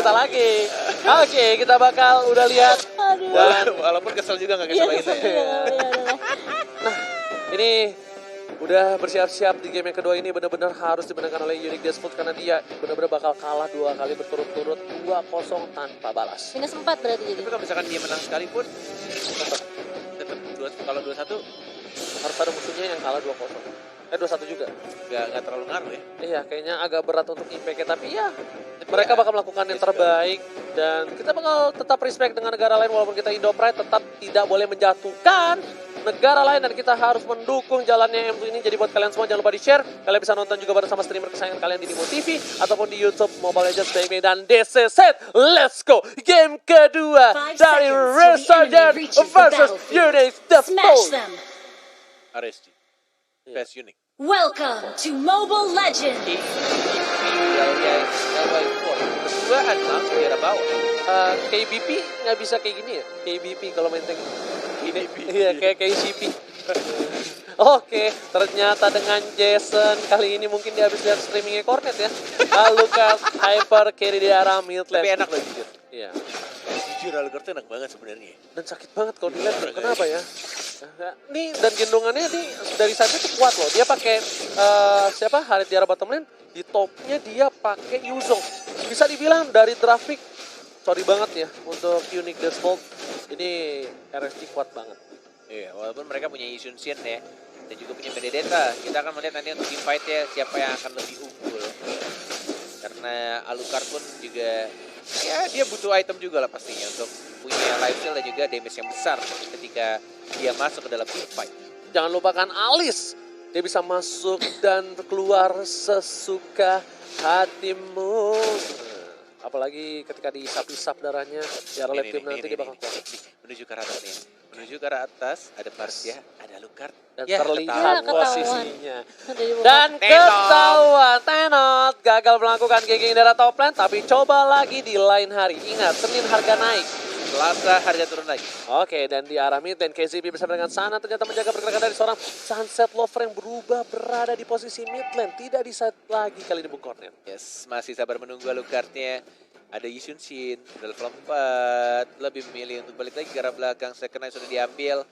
bisa lagi. Oke, kita bakal udah lihat. Aduh. Dan Walaupun kesel juga nggak Iya, kesel kesel ya. juga. Iya, nah, ini udah bersiap-siap di game yang kedua ini benar-benar harus dimenangkan oleh Unique Despot karena dia benar-benar bakal kalah 2 kali berturut-turut 2-0 tanpa balas. Minus 4 berarti jadi. Tapi kalau misalkan dia menang sekalipun, tetap kalau 2-1 Harus ada musuhnya yang kalah 2-0. 2-1 juga. nggak terlalu ngaruh ya. Iya, kayaknya agak berat untuk impact-nya, tapi ya mereka bakal melakukan yang terbaik dan kita bakal tetap respect dengan negara lain walaupun kita Indo Pride tetap tidak boleh menjatuhkan negara lain dan kita harus mendukung jalannya M2 ini. Jadi buat kalian semua jangan lupa di-share. Kalian bisa nonton juga bersama streamer kesayangan kalian di Nimo TV ataupun di YouTube Mobile Legends BM dan DC Set. Let's go. Game kedua dari Resurgent versus Unique Despot. RSG. Best Unique. Welcome to Mobile Legends! Keduaan langsung di arah bawah. KBP nggak bisa kayak gini ya? KBP kalau main tank. KBP. Iya, kayak KCP. Oke, ternyata dengan Jason kali ini mungkin dia habis lihat streamingnya Cornet ya. Lucas Hyper carry di arah mid lane. Tapi enak loh jujur. Iya. Jujur Alucard tuh enak banget sebenarnya. Dan sakit banget kalau dilihat. Kenapa ya? Nih dan gendongannya nih dari saja tuh kuat loh. Dia pakai siapa? Harit di arah bottom lane. Di topnya dia pakai Yuzong. Bisa dibilang dari draft pick, sorry banget ya untuk Unique Despot. Ini RSG kuat banget. Iya, walaupun mereka punya Yishun Shin ya. Dan juga punya Benedetta. Kita akan melihat nanti untuk team fight ya siapa yang akan lebih unggul. Karena Alucard pun juga ya dia butuh item juga lah pastinya untuk punya lifesteal dan juga damage yang besar ketika dia masuk ke dalam team fight. Jangan lupakan Alice. Dia bisa masuk dan keluar sesuka hatimu. Apalagi ketika diisap-isap darahnya di arah left team nanti dia bakal kuat. Menuju ke arah atas nih. Menuju ke arah atas ada Parsia, ada Alucard. Dan Ya, terlihat ketahuan. posisinya. Dari bawah. Dan ketahuan Tenot gagal melakukan GG di arah top lane. Tapi coba lagi di lain hari. Ingat, Senin harga naik. Selasa harga turun lagi. Oke, dan di arah mid dan KZB bersama dengan Sana ternyata menjaga pergerakan dari seorang Sunset Lover yang berubah berada di posisi mid lane. Tidak di side lagi kali ini Bung Cornet. Yes, masih sabar menunggu Alucardnya. Ada Yishun Shin, level 4. Lebih memilih untuk balik lagi ke arah belakang. Second Knight sudah diambil.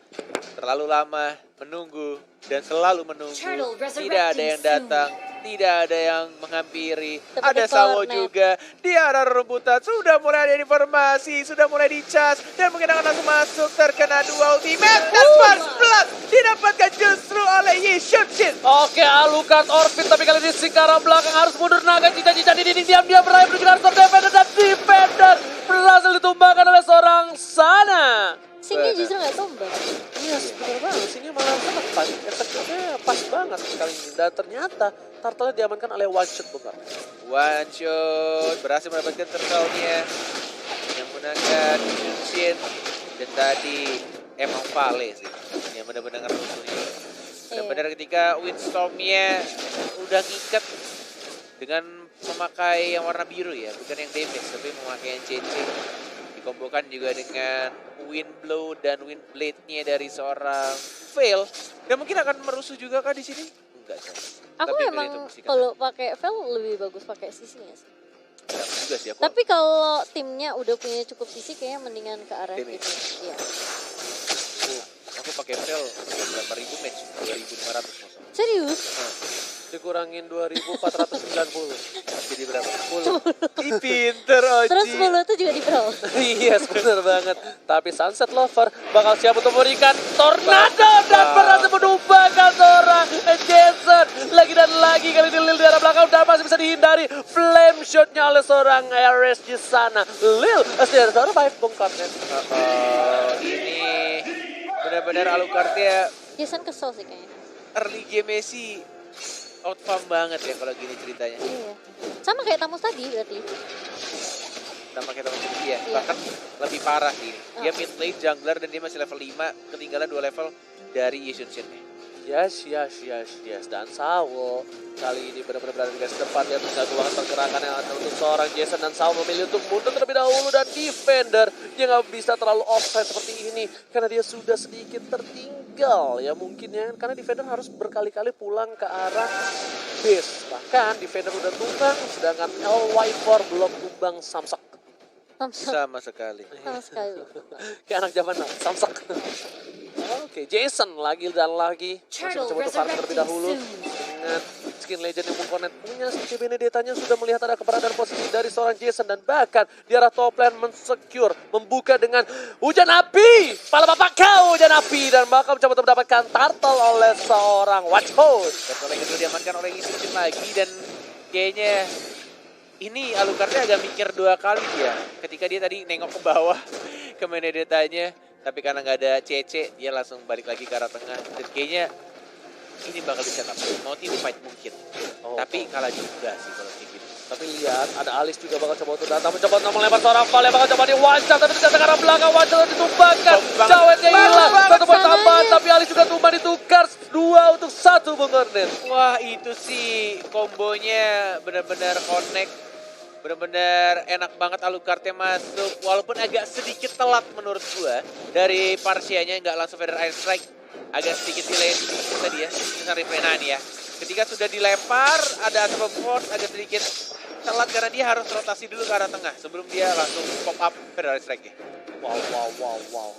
Terlalu lama menunggu dan selalu menunggu. Tidak ada yang datang. Tidak ada yang menghampiri. Seperti Ada Sawo Cornet. juga. Di arah rebutan sudah mulai ada informasi. Sudah mulai dicas. Dan mungkin akan langsung masuk. Terkena dua ultimate. Dan Sparks Blood didapatkan justru oleh Yishun Shin. Oke, Alucard Orbit tapi kali ini si ke arah belakang harus mundur naga cica-cica di dinding diam-diam berakhir menuju ke arah Defender dan Defender berhasil ditumbangkan oleh seorang Sana. Singnya justru nggak tumbang. Iya, benar banget. Sini malah tepat. Efeknya pas banget kali ini. Dan ternyata Turtle diamankan oleh one shot bukan. One shot berhasil mendapatkan turtle-nya yang menggunakan Yishun Shin. Dan tadi emang Vale sih yang benar-benar ngerusuhnya. Benar-benar ketika Windstorm-nya udah ngikat dengan memakai yang warna biru ya, bukan yang damage tapi memakai yang CC. Dikombokan juga dengan Windblow dan Windblade-nya dari seorang Veil. Dan mungkin akan merusuh juga kah di sini? Enggak sih. Aku Tapi emang itu bersihkan. kalau pakai Veil lebih bagus pakai sisinya sih. Enggak juga sih aku. Tapi kalau timnya udah punya cukup sisi kayaknya mendingan ke arah Damage. itu. Iya. Aku pakai Veil berapa ribu match? 2.500 maksudnya. Serius? Dikurangin 2.490. Jadi berapa? 10. Ih pinter Oji. Terus 10 itu juga di Brawl. Yes, benar banget. Tapi Sunset Lover bakal siap untuk memberikan tornado dan berhasil menumbangkan seorang Jason. Lagi dan lagi kali ini Lil di arah belakang dan masih bisa dihindari flame shotnya oleh seorang RSG Sana. Lil, sudah survive Bung Cornet. Ini benar-benar Alucard-nya Jason kesel sih kayaknya. early game Messi out farm banget ya kalau gini ceritanya. Iya. Sama kayak Tamus tadi berarti. Sama kayak teman dia, Iya. bahkan lebih parah sih ini. Dia mid lane jungler dan dia masih level 5, ketinggalan 2 level dari Yishun Shin. Yes. Dan Sawo kali ini benar-benar berada di garis depan. Dia mengganggu banget pergerakan yang ada untuk seorang Jason. Dan Sawo memilih untuk mundur terlebih dahulu. Dan Defender dia nggak bisa terlalu offside seperti ini. Karena dia sudah sedikit tertinggal ya mungkin ya. Karena Defender harus berkali-kali pulang ke arah base. Bahkan Defender udah tumbang. Sedangkan LY4 belum tumbang samsak. Samsak Sama sekali. sama sekali. Kayak anak zaman now, samsak. Oke, Jason lagi dan lagi. Masih Turtle mencoba untuk farm terlebih dahulu. resurrecting Dengan skin legend yang mengkonet punya si Benedetta-nya sudah melihat ada keberadaan posisi dari seorang Jason. Dan bahkan di arah top lane mensecure, membuka dengan hujan api. Pala bapak kau hujan api. Dan bakal mencoba untuk mendapatkan turtle oleh seorang Watchhouse. Turtle yang kedua diamankan oleh Institution lagi dan kayaknya ini Alucardnya agak mikir 2 kali ya. Ketika dia tadi nengok ke bawah ke Benedetta-nya. Tapi karena nggak ada CC, dia langsung balik lagi ke arah tengah. Dan kayaknya ini bakal di setup. Mau tim fight mungkin. Tapi kalah juga sih kalau kayak gitu. Tapi lihat, ada Alice juga bakal coba untuk datang. Mencoba untuk melempar seorang Val yang bakal coba diwawancara. Tapi ternyata ke arah belakang,wancara ditumbangkan. Cawetnya hilang. Satu buat tambahan, tapi Alice juga tumbang ditukar. 2 untuk 1 Bung Kornet. Wah itu sih kombonya benar-benar connect. Benar-benar enak banget Alucardnya masuk. Walaupun agak sedikit telat menurut gua. Dari Parsianya nggak langsung Feather Iron Strike. Agak sedikit delay sedikit tadi ya. Ini replay Nani ya. Ketika sudah dilempar, ada Asper Force agak sedikit telat karena dia harus rotasi dulu ke arah tengah. Sebelum dia langsung pop up Feather Iron Strike-nya. Wow.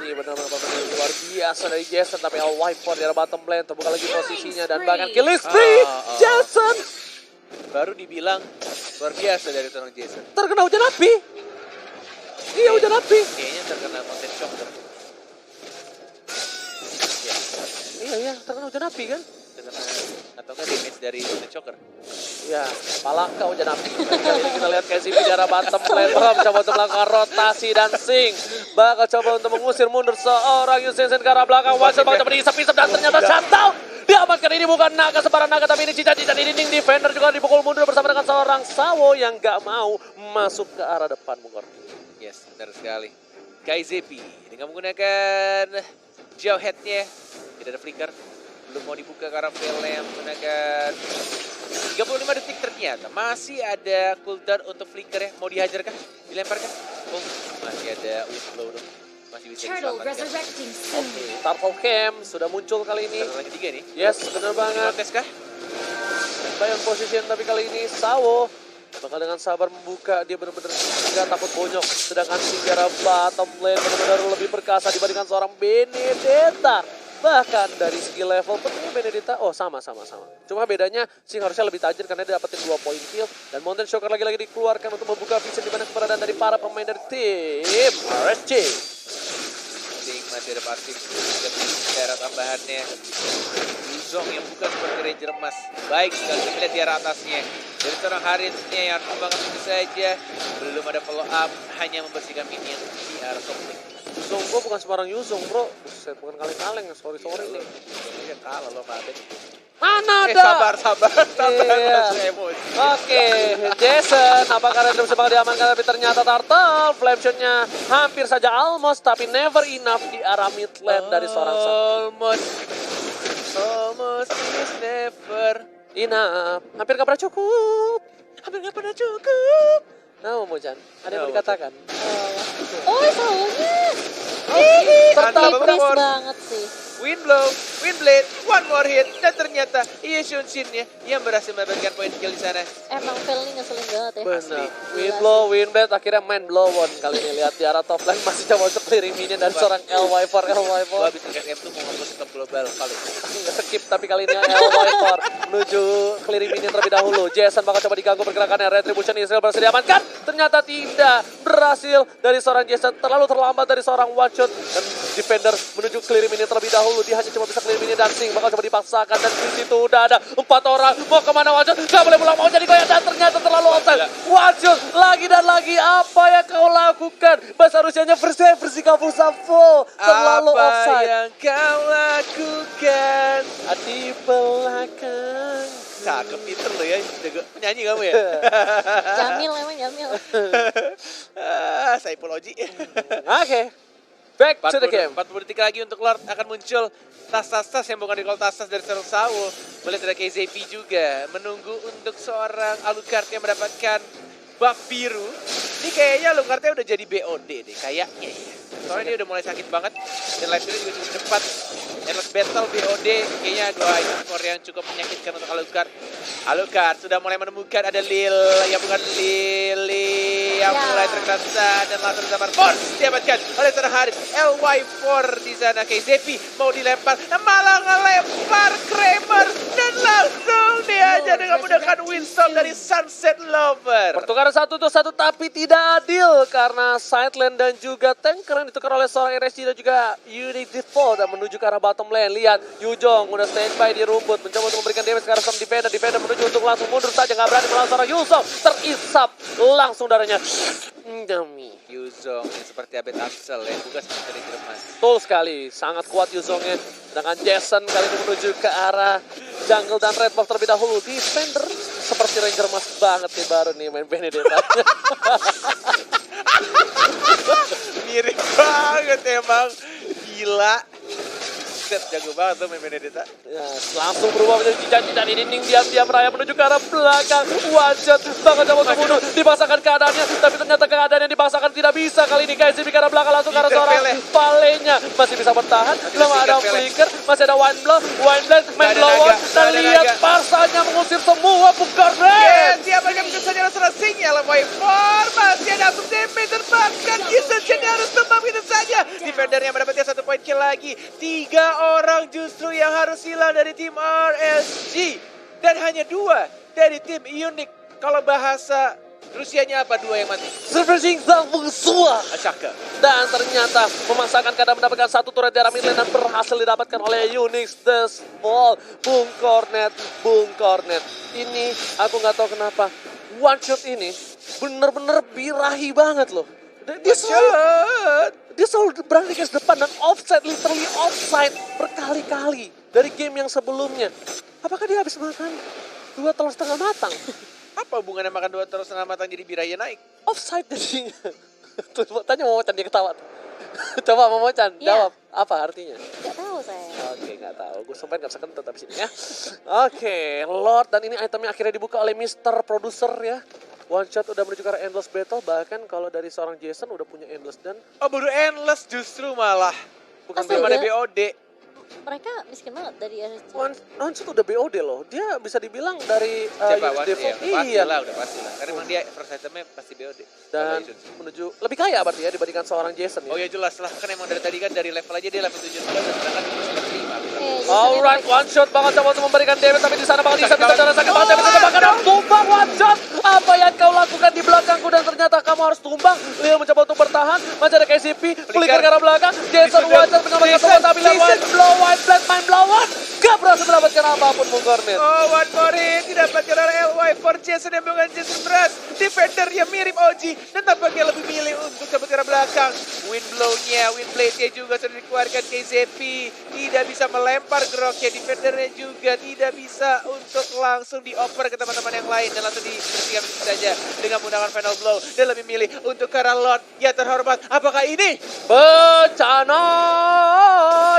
Ini benar-benar luar biasa dari Jason. Tapi El Wiper di arah bottom lane. Terbuka lagi posisinya. Dan bahkan kill spree. Jason Baru dibilang luar biasa dari seorang Jason. terkena hujan api. Iya, hujan api. Kayaknya terkena Mountain Shock. Iya, terkena hujan api kan? Terkena atau enggak damage dari Mountain Shocker. Ya, palaka hujan api. Kali ini kita lihat KCP di arah bottom lane. Bram coba untuk melakukan rotasi dan sing. Bakal coba untuk mengusir mundur seorang Yusensen ke arah belakang. Watcher bakal coba diisap-isap dan ternyata shutdown. Diamankan, ini bukan naga sebarang naga, tapi ini cicat-cicat ini dinding defender juga dipukul mundur bersama dengan seorang Sawo yang gak mau masuk ke arah depan Bungkor. Yes, benar sekali. KZP dengan menggunakan jauh headnya. Tidak ada flicker. Belum mau dibuka ke arah Vela yang menggunakan 35 detik ternyata. Masih ada cooldown untuk flicker ya. Mau dihajar kah? Dilempar kah? Oh, masih ada windblow dong. Masih bisa Turtle diselamatkan. resurrecting soon. Oke, Turtle Camp sudah muncul kali ini. Turtle yang ketiga nih. Yes, bener banget. Protes kah? Bayang position, tapi kali ini Sawo bakal dengan sabar membuka. Dia benar-benar nggak takut bonyok. Sedangkan Singgara bottom lane benar-benar lebih perkasa dibandingkan seorang Benedetta. Bahkan dari segi level tentunya Benedetta, sama. Cuma bedanya Sing harusnya lebih tajir karena dia dapetin 2 poin kill. Dan Mountain Shocker lagi-lagi dikeluarkan untuk membuka vision di mana keberadaan dari para pemain dari tim RSC. Masih ada pasif daerah tambahannya. Luzong yang bukan seperti Ranger emas. Baik sekali kita lihat di arah atasnya. Dari seorang Harisnya yang banget itu saja. Belum ada follow up, hanya membersihkan minion di arah top lane. Yuzong gua bukan sembarang Yuzong bro. Buset, bukan kaleng-kaleng, sorry nih. Iya kalah lo Pak Abed. Mana ada? Sabar. Iya. Langsung emosi. Oke, Jason, apakah Random bakal diamankan? Tapi ternyata Turtle, flame shot-nya hampir saja almost, tapi never enough di arah mid lane dari seorang Almost is never enough. Hampir gak pernah cukup. Nah, Mojan, ada yang mau dikatakan? Oh, Sawonya. Mantap, Tipis Bang. banget sih. Windblow, Windblade, one more hit, dan ternyata Yeshun Shin-nya yang berhasil mendapatkan poin kill di sana. Emang Fel ini ngeselin banget ya. Benar. Windblow, Windblade akhirnya main blow on kali ini. Lihat di arah top lane masih coba untuk clearing minion dan seorang L Wiper. Gua habis SM tuh mau ngapus top global kali. Nggak skip, tapi kali ini L Wiper menuju clearing minion terlebih dahulu. Jason bakal coba diganggu pergerakannya. Retribution Israel berhasil diamankan. Ternyata tidak berhasil dari seorang Jason. Terlalu terlambat dari seorang Watchot. Dan defender menuju clearing minion terlebih dahulu. Dia hanya cuma bisa clear mini dancing, bakal coba dipaksakan dan di situ udah ada 4 orang. Mau kemana Watchot? Gak boleh pulang, mau jadi goyang dan ternyata terlalu offside. Watchot lagi dan lagi, apa yang kau lakukan? Bahasa Rusianya versi kamu Savo. Terlalu offside. Apa yang kau lakukan? Di belakang. Cakep pinter lo ya, jago penyanyi kamu ya. Jamil emang Jamil. Psychology. Oke. Back to the game. 40 detik lagi untuk Lord akan muncul tas-tas yang bukan di call tas dari seorang Sawo. Melihat ada KZP juga menunggu untuk seorang Alucard yang mendapatkan buff biru. Ini kayaknya Alucardnya udah jadi BOD deh kayaknya ya. Soalnya dia udah mulai sakit banget dan live streamnya juga cukup cepat. Endless Battle BOD kayaknya 2 item core yang cukup menyakitkan untuk Alucard. Alucard sudah mulai menemukan ada Lil yang bukan Lily yang mulai terkasa dan langsung zaman force diamankan oleh seorang Haris. LY4 di sana. KZP mau dilempar, malah ngelempar Kramer dan langsung diajar dengan menggunakan Windstorm dari Sunset Lover. Pertukaran 1-1 tapi tidak adil karena sideline dan juga tanker yang ditukar oleh seorang RSG dan juga Unique Default dan menuju ke arah bottom lane. Lihat Yujong udah standby di rumput mencoba untuk memberikan damage ke arah sang defender. Defender menuju untuk langsung mundur saja, nggak berani melawan seorang Yuzong. Terisap langsung darahnya. Demi. Yuzong yang seperti Abed Axel ya, bukan seperti dari Jerman. Betul sekali, sangat kuat Yuzongnya. Sedangkan Jason kali ini menuju ke arah jungle dan red buff terlebih dahulu. Defender seperti Ranger Mas banget nih baru nih main Benedetta. Mirip banget emang, gila. Jago banget tuh main Benedetta. Ya, langsung berubah menjadi cincang-cincang ini. Ning diam-diam raya menuju ke arah belakang. One-shot, bahkan coba untuk bunuh. Dipaksakan keadaannya, tapi ternyata keadaannya dipaksakan tidak bisa. Kali ini KSB ke arah belakang langsung ke arah seorang Valenya. Masih bisa bertahan, belum ada flicker. Masih ada One Blow, One Blade, main blow-on. Dan lihat Parsanya mengusir semua Bukarnes. Dia akan mengusir saja seorang sinyal. Masih ada Asum Demon dan bahkan Kiselchen harus tembak itu saja. Defendernya mendapatkan 1 poin kill lagi. 3 orang justru yang harus hilang dari tim RSG. Dan hanya 2 dari tim Unique. Kalau bahasa Rusianya apa 2 yang mati? Surprising Zavusua. Ashaka. Dan ternyata memaksakan keadaan mendapatkan 1 turret di arah mid lane dan berhasil didapatkan oleh Unix The Small. Bung Cornet. Ini aku nggak tahu kenapa one shot ini bener-bener birahi banget loh. Dia selalu berani ke depan dan offside, literally offside berkali-kali dari game yang sebelumnya. Apakah dia habis makan 2 telur setengah matang? Apa hubungannya makan 2 telur setengah matang jadi biraya naik? Offside jadinya. Tuh, tanya Momocan dia ketawa. Coba Momocan Iya. jawab apa artinya? Nggak tahu saya. Oke, nggak tahu. Gue sampai nggak bisa kentut abis ini ya. Oke, Lord dan ini itemnya akhirnya dibuka oleh Mr. Producer ya. One shot udah menuju ke arah Endless Battle, bahkan kalau dari seorang Jason udah punya Endless dan Oh, baru endless justru malah. Bukan Astaga. belum ada BOD. Mereka miskin banget dari RSG. One shot udah BOD loh. Dia bisa dibilang dari Siapa Unix Wan? Default. Iya, udah pasti lah. Karena emang dia first itemnya pasti BOD. Dan menuju lebih kaya berarti ya dibandingkan seorang Jason ya. Oh ya jelas lah, kan emang dari tadi kan dari level aja dia level 17 dan sedangkan itu level 5. Alright, one shot banget coba untuk memberikan damage, tapi di sana bakal bisa cara sakit banget, tapi tembakan dan tumbang one shot. Apa yang kau lakukan di belakangku dan ternyata kamu harus tumbang. Leo mencoba untuk bertahan, masih ada KCP, flicker ke arah belakang, Jason one shot menyelamatkan semua tapi one blow, one blast, main blow one. Gak berhasil mendapatkan apapun Bung Cornet. Oh, one more hit didapatkan oleh LY4 Jason yang bukan Jason Brass. Defender yang mirip OG dan tampaknya lebih milih untuk cabut ke arah belakang. Wind blow-nya, wind blade-nya juga sudah dikeluarkan KZP. Tidak bisa melempar geroknya, defendernya juga tidak bisa untuk langsung dioper ke teman-teman yang lain dan langsung dibersihkan begitu saja dengan menggunakan final blow dan lebih milih untuk ke arah Lord. Ya terhormat, apakah ini? Bencana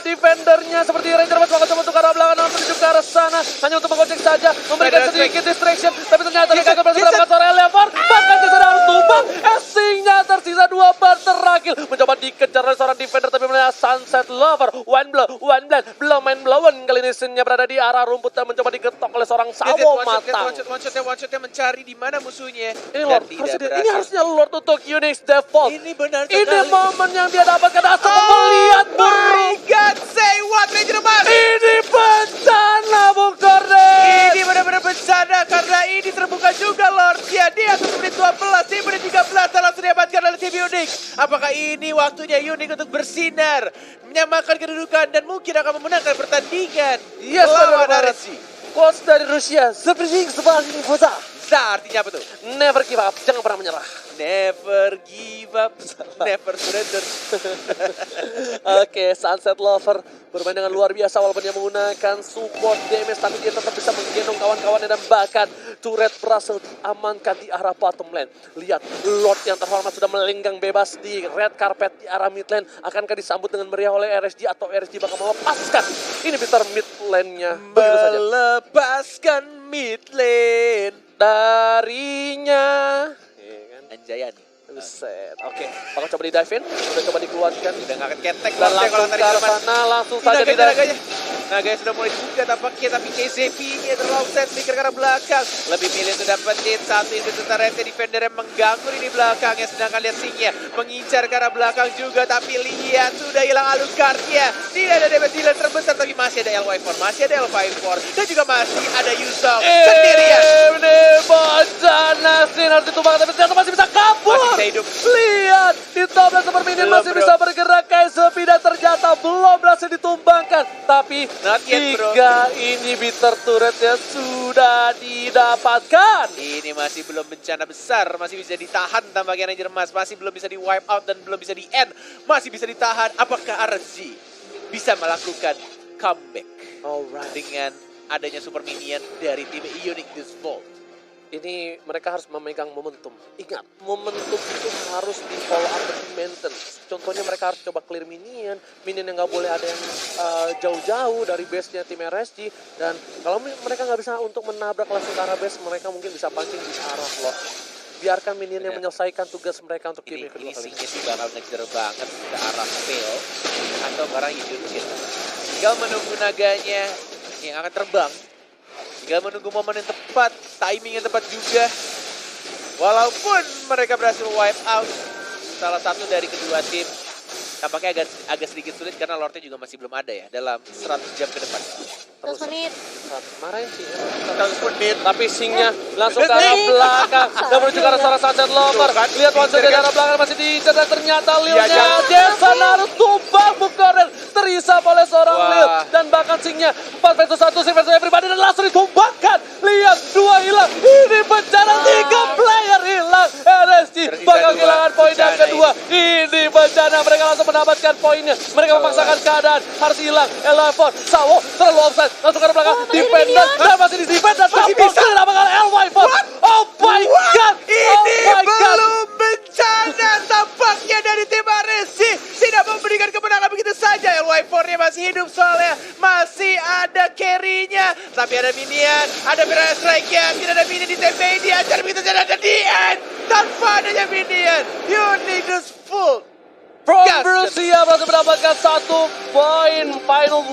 defendernya seperti Ranger Mas bakal coba untuk ke arah belakang dan menuju ke arah sana hanya untuk mengocek saja, memberikan sedikit distraction, tapi ternyata gagal berhasil mendapatkan seorang Elevar. Bahkan Jason harus tumbang. Asingnya tersisa 2 bar terakhir, mencoba dikejar oleh seorang defender tapi melihat Sunset Lover. One blow, one blade, belum main blown. Kali ini scene-nya berada di arah rumput dan mencoba diketok oleh seorang sawo matang. One shotnya mencari di mana musuhnya. Ini Lord, ini harusnya Lord untuk Unix Default. Ini benar Ini sekali. momen yang dia dapatkan asal melihat Oh my god, say what Ranger Mas. ini bencana Bung Cornet. Ini benar-benar bencana karena ini terbuka juga Lord. Ya, dia ke menit 12, di menit 13 dan langsung diamankan oleh tim Unique. Apakah ini waktunya Unique untuk bersinar, menyamakan kedudukan dan mungkin akan memenangkan pertandingan Yes, lawan benar banget. RSG? Quotes dari Rusia, Zephyr sebagai Foza. Za artinya apa tuh? Never give up, jangan pernah menyerah. Never give up, never surrender. Oke, Sunset Lover bermain dengan luar biasa walaupun dia menggunakan support damage, tapi dia tetap bisa menggendong kawan-kawannya dan bahkan turret berhasil diamankan di arah bottom lane. Lihat, Lord yang terhormat sudah melenggang bebas di red carpet di arah mid lane. Akankah disambut dengan meriah oleh RSG atau RSG bakal melepaskan ini Peter mid lane-nya? Begitu saja. Melepaskan mid lane. Darinya. Anjayani. Buset. Oke, bakal coba di dive in, udah coba dikeluarkan. Udah ngangkat ketek Dan Lorde kalau langsung tadi ke cuma sana, langsung saja di dive. naganya. Naganya sudah mulai juga tampaknya, tapi KZP ini terlalu set speaker ke arah belakang. Lebih milih untuk dapetin satu investor rete defender yang mengganggu di belakangnya. Sedangkan lihat Singnya mengincar ke arah belakang juga, tapi lihat sudah hilang Alucardnya. Tidak ada damage dealer terbesar, tapi masih ada LY4, masih ada L54, dan juga masih ada Yusong sendirian. Ini bencana sih harus ditumbangkan, tapi ternyata masih bisa kabur. Masih bisa hidup. Lihat, di top dan super minion Belum, masih bro. bisa bergerak kayak sepi dan ternyata belum berhasil ditumbangkan. Tapi Not yet, bro. 3 inhibitor turretnya sudah didapatkan. Ini masih belum bencana besar, masih bisa ditahan tampaknya Ranger Mas, masih belum bisa di wipe out dan belum bisa di end, masih bisa ditahan. Apakah RSG bisa melakukan comeback Alright. dengan adanya super minion dari tim Unique This Vault? Ini mereka harus memegang momentum. Ingat, momentum itu harus di follow up dan di maintenance. Contohnya mereka harus coba clear minion yang nggak boleh ada yang jauh-jauh dari base-nya tim RSG. Dan kalau mereka nggak bisa untuk menabrak langsung ke arah base, mereka mungkin bisa pancing di arah lot. Biarkan minion yang menyelesaikan tugas mereka untuk game Ini yang kedua kali. Singnya sih bakal ngejar banget ke arah fail atau ke arah Yudhishthir. Tinggal menunggu naganya yang akan terbang. Tinggal menunggu momen yang tepat, timing yang tepat juga. Walaupun mereka berhasil wipe out salah satu dari kedua tim, tampaknya agak sedikit sulit karena Lordnya juga masih belum ada ya dalam 100 jam ke depan. Terus menit. Marahin sih ya. 100 menit. Tapi Singnya langsung ke arah belakang dan menuju ke arah salah Sunset Lover. Tuh kan, Lihat Wanzer pinter di kan? arah belakang masih diincar dan ternyata Iya, Lilnya jangan. Jason harus tumbang Bukoren. Terisap oleh seorang Wah. Lil. Dan bahkan Singnya 4 versus 1, 6 versus everybody dan langsung ditumbangkan. Lihat, 2 hilang. Ini bencana 3 player hilang. RSG Tersisa bakal 2. kehilangan poin yang Bencana kedua. Ini bencana, mereka langsung mendapatkan poinnya. Mereka memaksakan keadaan, harus hilang. L4, Sawo terlalu offside, langsung ke arah belakang. Oh, masih Dependent ada dan masih di defend dan Masih tampil bisa. tidak bakal LY4. Oh my god. Ini Oh my god. belum bencana tampaknya dari tim RSG. Tidak memberikan kemenangan begitu saja. LY4-nya masih hidup soalnya masih ada carry-nya. Tapi ada minion, ada Mirror Strike-nya. Tidak ada minion di TP, diajar begitu saja ada di end. Tanpa adanya minion, Unique This Vault From Gas. Rusia berhasil mendapatkan 1 poin final